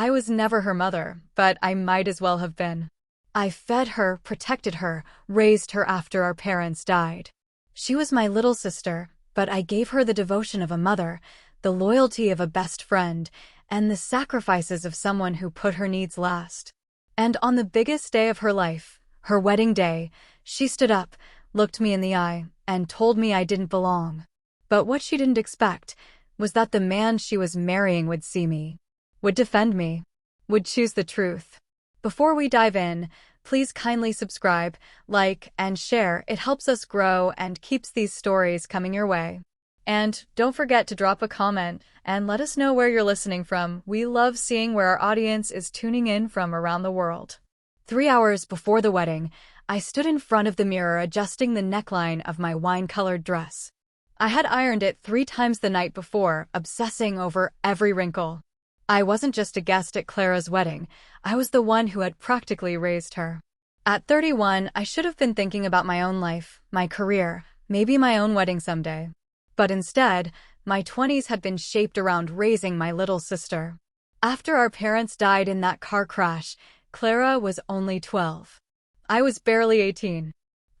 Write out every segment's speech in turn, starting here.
I was never her mother, but I might as well have been. I fed her, protected her, raised her after our parents died. She was my little sister, but I gave her the devotion of a mother, the loyalty of a best friend, and the sacrifices of someone who put her needs last. And on the biggest day of her life, her wedding day, she stood up, looked me in the eye, and told me I didn't belong. But what she didn't expect was that the man she was marrying would see me, would defend me, would choose the truth. Before we dive in, please kindly subscribe, like, and share. It helps us grow and keeps these stories coming your way. And don't forget to drop a comment and let us know where you're listening from. We love seeing where our audience is tuning in from around the world. 3 hours before the wedding, I stood in front of the mirror adjusting the neckline of my wine-colored dress. I had ironed it 3 times the night before, obsessing over every wrinkle. I wasn't just a guest at Clara's wedding, I was the one who had practically raised her. At 31, I should have been thinking about my own life, my career, maybe my own wedding someday. But instead, my 20s had been shaped around raising my little sister. After our parents died in that car crash, Clara was only 12. I was barely 18.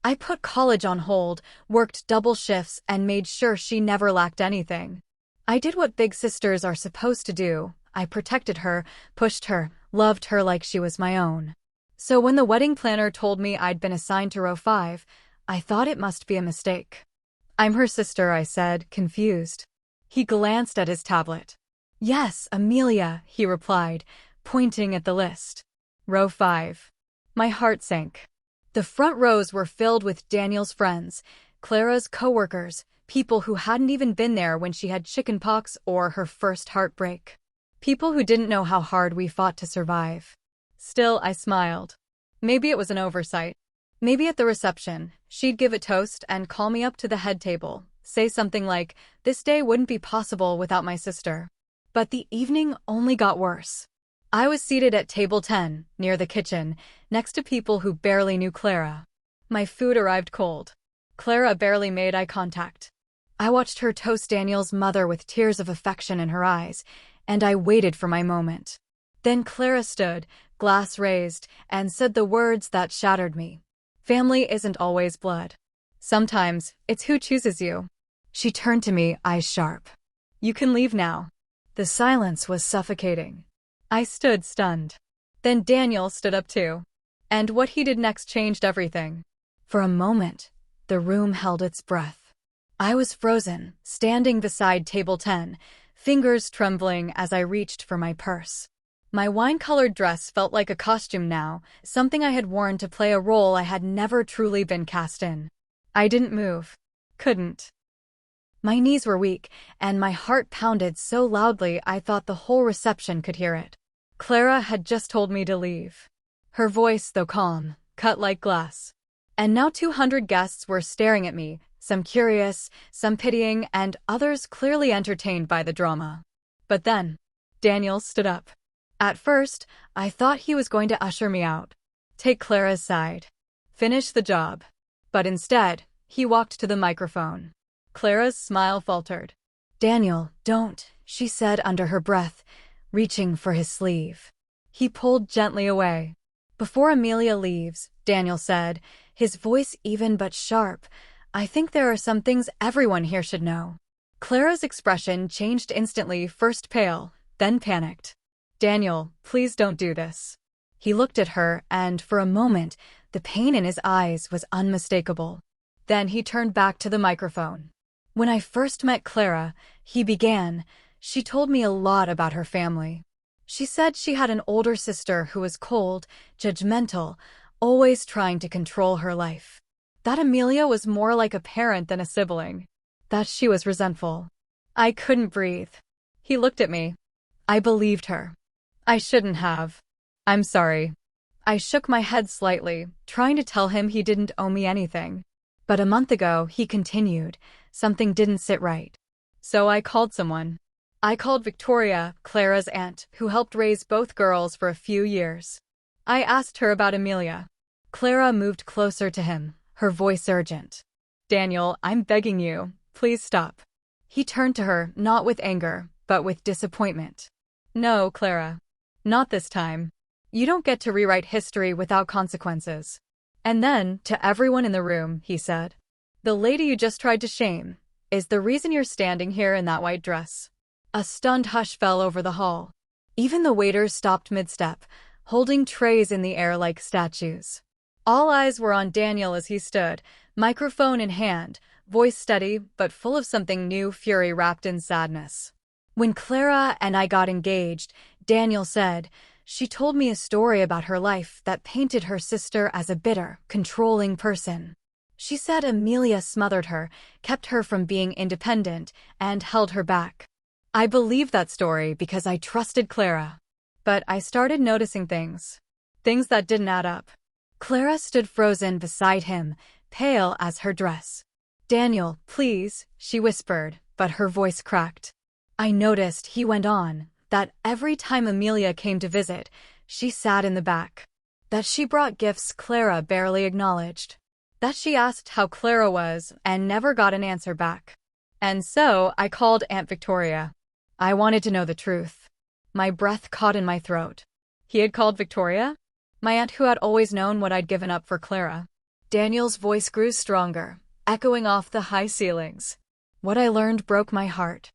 I put college on hold, worked double shifts, and made sure she never lacked anything. I did what big sisters are supposed to do. I protected her, pushed her, loved her like she was my own. So when the wedding planner told me I'd been assigned to row 5, I thought it must be a mistake. "I'm her sister," I said, confused. He glanced at his tablet. "Yes, Amelia," he replied, pointing at the list. Row 5. My heart sank. The front rows were filled with Daniel's friends, Clara's coworkers, people who hadn't even been there when she had chickenpox or her first heartbreak. People who didn't know how hard we fought to survive. Still, I smiled. Maybe it was an oversight. Maybe at the reception, she'd give a toast and call me up to the head table, say something like, "This day wouldn't be possible without my sister." But the evening only got worse. I was seated at table 10, near the kitchen, next to people who barely knew Clara. My food arrived cold. Clara barely made eye contact. I watched her toast Daniel's mother with tears of affection in her eyes, and I waited for my moment. Then Clara stood, glass raised, and said the words that shattered me. "Family isn't always blood. Sometimes, it's who chooses you." She turned to me, eyes sharp. "You can leave now." The silence was suffocating. I stood stunned. Then Daniel stood up too. And what he did next changed everything. For a moment, the room held its breath. I was frozen, standing beside table 10, fingers trembling as I reached for my purse. My wine-colored dress felt like a costume now, something I had worn to play a role I had never truly been cast in. I didn't move. Couldn't. My knees were weak, and my heart pounded so loudly I thought the whole reception could hear it. Clara had just told me to leave. Her voice, though calm, cut like glass. And now 200 guests were staring at me, some curious, some pitying, and others clearly entertained by the drama. But then, Daniel stood up. At first, I thought he was going to usher me out, take Clara's side, finish the job. But instead, he walked to the microphone. Clara's smile faltered. "Daniel, don't," she said under her breath, reaching for his sleeve. He pulled gently away. "Before Amelia leaves," Daniel said, his voice even but sharp, "I think there are some things everyone here should know." Clara's expression changed instantly, first pale, then panicked. "Daniel, please don't do this." He looked at her, and for a moment, the pain in his eyes was unmistakable. Then he turned back to the microphone. "When I first met Clara," he began, "she told me a lot about her family. She said she had an older sister who was cold, judgmental, always trying to control her life. That Amelia was more like a parent than a sibling. That she was resentful." I couldn't breathe. He looked at me. I believed her. I shouldn't have. "I'm sorry." I shook my head slightly, trying to tell him he didn't owe me anything. But a month ago, he continued, something didn't sit right. So I called someone. I called Victoria, Clara's aunt, who helped raise both girls for a few years. I asked her about Amelia. Clara moved closer to him, her voice urgent. "Daniel, I'm begging you, please stop." He turned to her, not with anger, but with disappointment. "No, Clara. Not this time. You don't get to rewrite history without consequences. And then, to everyone in the room, he said, the lady you just tried to shame is the reason you're standing here in that white dress. A stunned hush fell over the hall. Even the waiters stopped mid-step, holding trays in the air like statues. All eyes were on Daniel as he stood, microphone in hand, voice steady but full of something new, fury wrapped in sadness. When Clara and I got engaged, Daniel said, she told me a story about her life that painted her sister as a bitter, controlling person. She said Amelia smothered her, kept her from being independent, and held her back. I believed that story because I trusted Clara. But I started noticing things that didn't add up. Clara stood frozen beside him, pale as her dress. Daniel, please, she whispered, but her voice cracked. I noticed, he went on, that every time Amelia came to visit, she sat in the back. That she brought gifts Clara barely acknowledged. That she asked how Clara was and never got an answer back. And so I called Aunt Victoria. I wanted to know the truth. My breath caught in my throat. He had called Victoria? My aunt who had always known what I'd given up for Clara. Daniel's voice grew stronger, echoing off the high ceilings. What I learned broke my heart.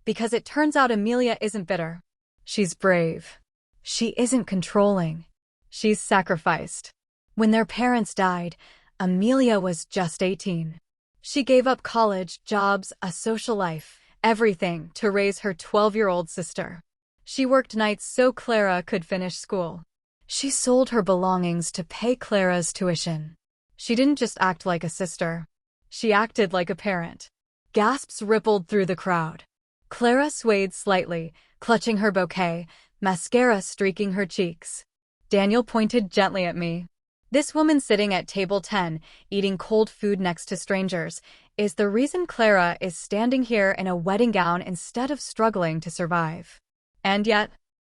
Because it turns out Amelia isn't bitter. She's brave. She isn't controlling. She's sacrificed. When their parents died, Amelia was just 18. She gave up college, jobs, a social life, everything to raise her 12-year-old sister. She worked nights so Clara could finish school. She sold her belongings to pay Clara's tuition. She didn't just act like a sister. She acted like a parent. Gasps rippled through the crowd. Clara swayed slightly, clutching her bouquet, mascara streaking her cheeks. Daniel pointed gently at me. This woman sitting at table 10, eating cold food next to strangers, is the reason Clara is standing here in a wedding gown instead of struggling to survive. And yet,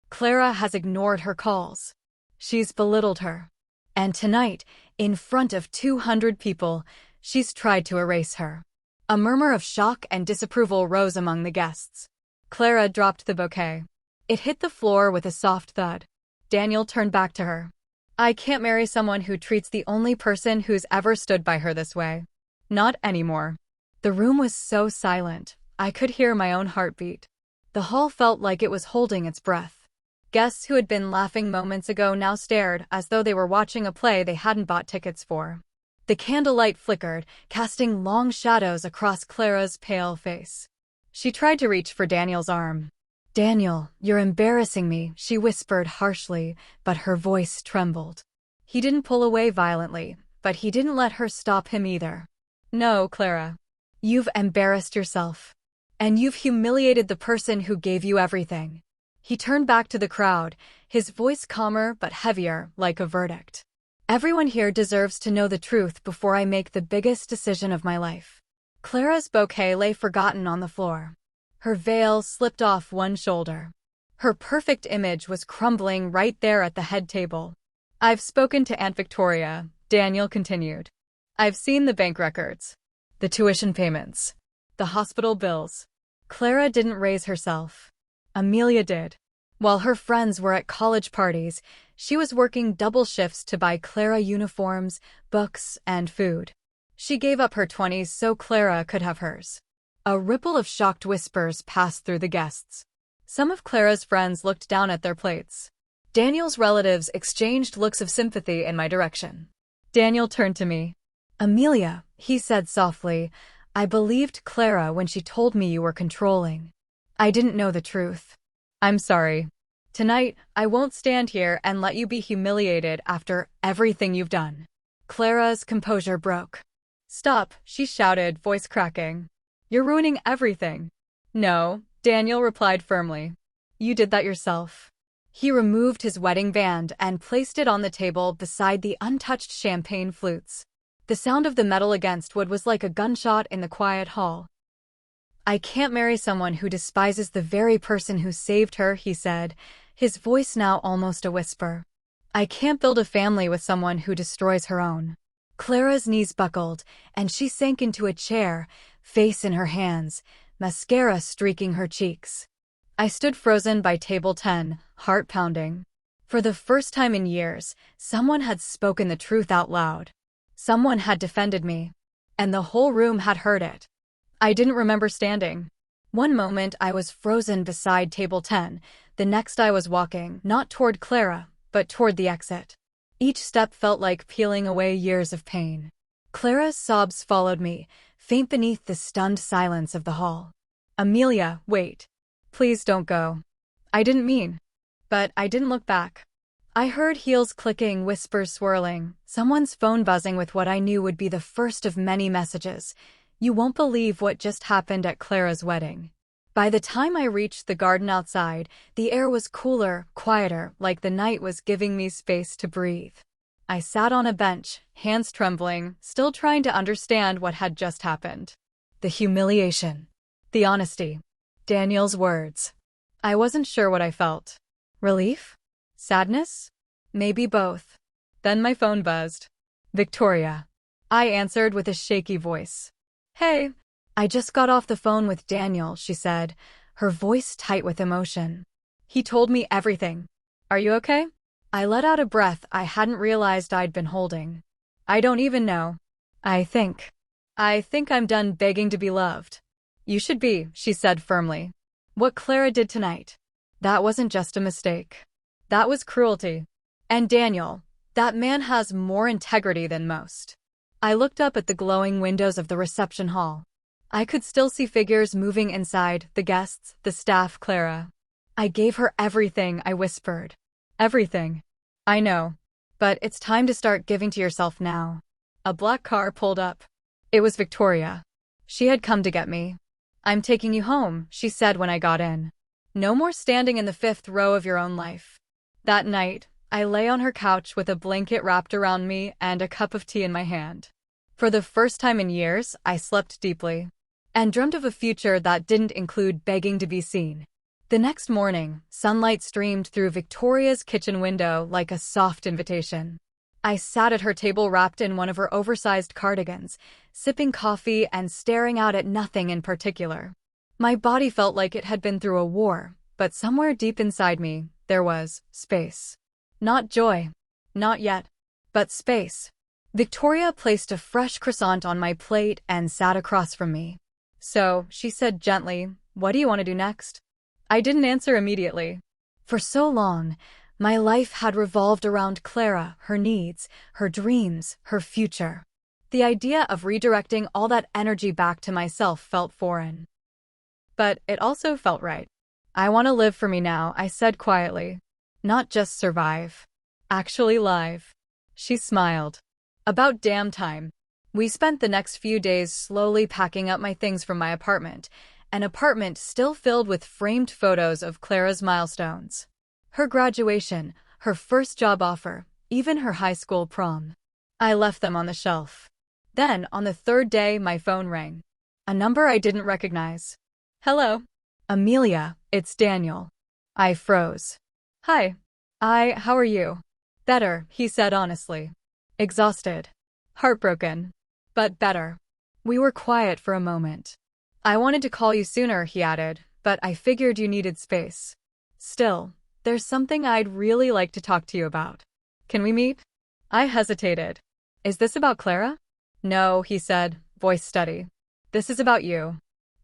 Clara has ignored her calls. She's belittled her. And tonight, in front of 200 people, she's tried to erase her. A murmur of shock and disapproval rose among the guests. Clara dropped the bouquet. It hit the floor with a soft thud. Daniel turned back to her. I can't marry someone who treats the only person who's ever stood by her this way. Not anymore. The room was so silent, I could hear my own heartbeat. The hall felt like it was holding its breath. Guests who had been laughing moments ago now stared as though they were watching a play they hadn't bought tickets for. The candlelight flickered, casting long shadows across Clara's pale face. She tried to reach for Daniel's arm. Daniel, you're embarrassing me, she whispered harshly, but her voice trembled. He didn't pull away violently, but he didn't let her stop him either. No, Clara. You've embarrassed yourself. And you've humiliated the person who gave you everything. He turned back to the crowd, his voice calmer but heavier, like a verdict. Everyone here deserves to know the truth before I make the biggest decision of my life. Clara's bouquet lay forgotten on the floor. Her veil slipped off one shoulder. Her perfect image was crumbling right there at the head table. I've spoken to Aunt Victoria, Daniel continued. I've seen the bank records, the tuition payments, the hospital bills. Clara didn't raise herself. Amelia did. While her friends were at college parties, she was working double shifts to buy Clara uniforms, books, and food. She gave up her 20s so Clara could have hers. A ripple of shocked whispers passed through the guests. Some of Clara's friends looked down at their plates. Daniel's relatives exchanged looks of sympathy in my direction. Daniel turned to me. Amelia, he said softly, I believed Clara when she told me you were controlling. I didn't know the truth. I'm sorry. Tonight, I won't stand here and let you be humiliated after everything you've done. Clara's composure broke. Stop, she shouted, voice cracking. You're ruining everything. No, Daniel replied firmly. You did that yourself. He removed his wedding band and placed it on the table beside the untouched champagne flutes. The sound of the metal against wood was like a gunshot in the quiet hall. I can't marry someone who despises the very person who saved her, he said, his voice now almost a whisper. I can't build a family with someone who destroys her own. Clara's knees buckled, and she sank into a chair, face in her hands, mascara streaking her cheeks. I stood frozen by table 10, heart pounding. For the first time in years, someone had spoken the truth out loud. Someone had defended me. And the whole room had heard it. I didn't remember standing. One moment I was frozen beside table 10, the next I was walking, not toward Clara, but toward the exit. Each step felt like peeling away years of pain. Clara's sobs followed me, faint beneath the stunned silence of the hall. Amelia, wait. Please don't go. I didn't mean. But I didn't look back. I heard heels clicking, whispers swirling, someone's phone buzzing with what I knew would be the first of many messages. You won't believe what just happened at Clara's wedding. By the time I reached the garden outside, the air was cooler, quieter, like the night was giving me space to breathe. I sat on a bench, hands trembling, still trying to understand what had just happened. The humiliation. The honesty. Daniel's words. I wasn't sure what I felt. Relief? Sadness? Maybe both. Then my phone buzzed. Victoria. I answered with a shaky voice. Hey. I just got off the phone with Daniel, she said, her voice tight with emotion. He told me everything. Are you okay? I let out a breath I hadn't realized I'd been holding. I don't even know. I think I'm done begging to be loved. You should be, she said firmly. What Clara did tonight. That wasn't just a mistake. That was cruelty. And Daniel, that man has more integrity than most. I looked up at the glowing windows of the reception hall. I could still see figures moving inside, the guests, the staff, Clara. I gave her everything, I whispered. Everything. I know. But it's time to start giving to yourself now. A black car pulled up. It was Victoria. She had come to get me. I'm taking you home, she said when I got in. No more standing in the 5th row of your own life. That night, I lay on her couch with a blanket wrapped around me and a cup of tea in my hand. For the first time in years, I slept deeply. And dreamt of a future that didn't include begging to be seen. The next morning, sunlight streamed through Victoria's kitchen window like a soft invitation. I sat at her table wrapped in one of her oversized cardigans, sipping coffee and staring out at nothing in particular. My body felt like it had been through a war, but somewhere deep inside me, there was space. Not joy. Not yet. But space. Victoria placed a fresh croissant on my plate and sat across from me. So, she said gently, what do you want to do next? I didn't answer immediately. For so long, my life had revolved around Clara, her needs, her dreams, her future. The idea of redirecting all that energy back to myself felt foreign. But it also felt right. I want to live for me now, I said quietly. Not just survive. Actually live. She smiled. About damn time. We spent the next few days slowly packing up my things from my apartment, an apartment still filled with framed photos of Clara's milestones. Her graduation, her first job offer, even her high school prom. I left them on the shelf. Then, on the 3rd day, my phone rang. A number I didn't recognize. Hello. Amelia, it's Daniel. I froze. Hi. How are you? Better, he said honestly. Exhausted. Heartbroken. But better. We were quiet for a moment. I wanted to call you sooner, he added, but I figured you needed space. Still, there's something I'd really like to talk to you about. Can we meet? I hesitated. Is this about Clara? No, he said, voice steady. This is about you.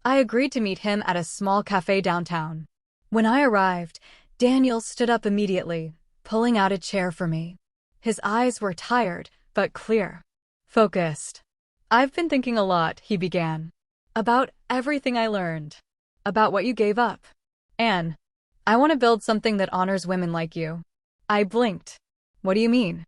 I agreed to meet him at a small cafe downtown. When I arrived, Daniel stood up immediately, pulling out a chair for me. His eyes were tired, but clear. Focused. I've been thinking a lot, he began. About everything I learned. About what you gave up. Anne, I want to build something that honors women like you. I blinked. What do you mean?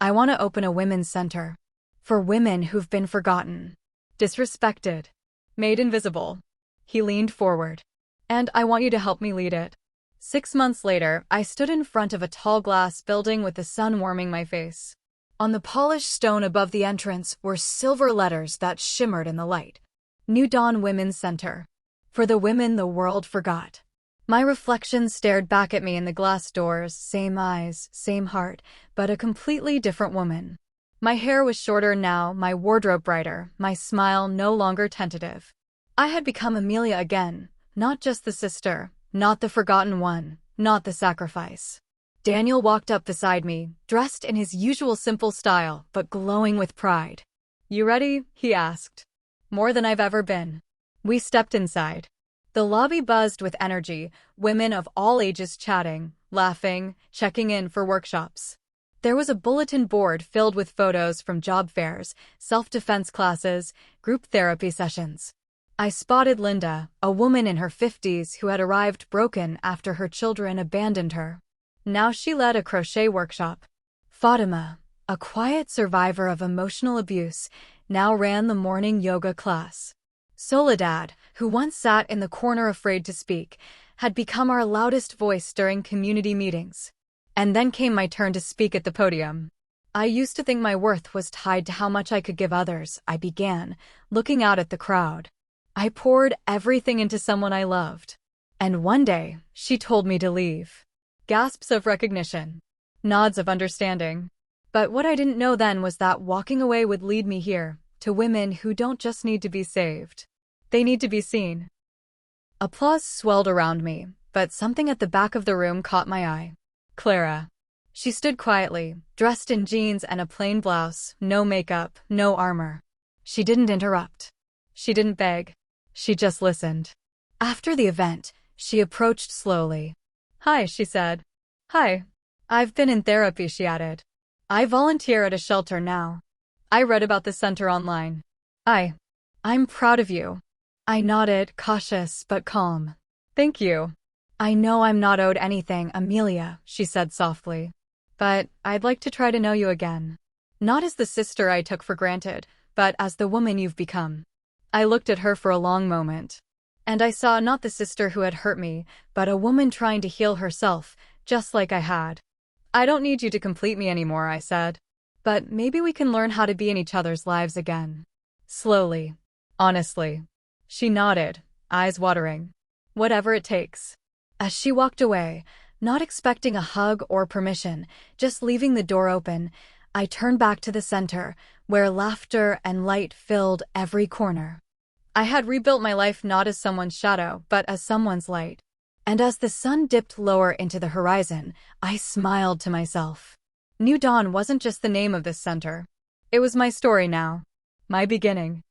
I want to open a women's center. For women who've been forgotten. Disrespected. Made invisible. He leaned forward. And I want you to help me lead it. 6 months later, I stood in front of a tall glass building with the sun warming my face. On the polished stone above the entrance were silver letters that shimmered in the light. New Dawn Women's Center. For the women the world forgot. My reflection stared back at me in the glass doors, same eyes, same heart, but a completely different woman. My hair was shorter now, my wardrobe brighter, my smile no longer tentative. I had become Amelia again, not just the sister, Not the forgotten one, not the sacrifice. Daniel walked up beside me, dressed in his usual simple style, but glowing with pride. You ready? He asked. More than I've ever been. We stepped inside. The lobby buzzed with energy, women of all ages chatting, laughing, checking in for workshops. There was a bulletin board filled with photos from job fairs, self-defense classes, group therapy sessions. I spotted Linda, a woman in her 50s who had arrived broken after her children abandoned her. Now she led a crochet workshop. Fatima, a quiet survivor of emotional abuse, now ran the morning yoga class. Soledad, who once sat in the corner afraid to speak, had become our loudest voice during community meetings. And then came my turn to speak at the podium. I used to think my worth was tied to how much I could give others, I began, looking out at the crowd. I poured everything into someone I loved. And one day, she told me to leave. Gasps of recognition. Nods of understanding. But what I didn't know then was that walking away would lead me here, to women who don't just need to be saved. They need to be seen. Applause swelled around me, but something at the back of the room caught my eye. Clara. She stood quietly, dressed in jeans and a plain blouse, no makeup, no armor. She didn't interrupt. She didn't beg. She just listened. After the event, she approached slowly. Hi, she said. Hi. I've been in therapy, she added. I volunteer at a shelter now. I read about the center online. I'm proud of you. I nodded, cautious but calm. Thank you. I know I'm not owed anything, Amelia, she said softly. But I'd like to try to know you again. Not as the sister I took for granted, but as the woman you've become. I looked at her for a long moment. And I saw not the sister who had hurt me, but a woman trying to heal herself, just like I had. I don't need you to complete me anymore, I said. But maybe we can learn how to be in each other's lives again. Slowly. Honestly. She nodded, eyes watering. Whatever it takes. As she walked away, not expecting a hug or permission, just leaving the door open, I turned back to the center, where laughter and light filled every corner. I had rebuilt my life not as someone's shadow, but as someone's light. And as the sun dipped lower into the horizon, I smiled to myself. New Dawn wasn't just the name of this center. It was my story now. My beginning.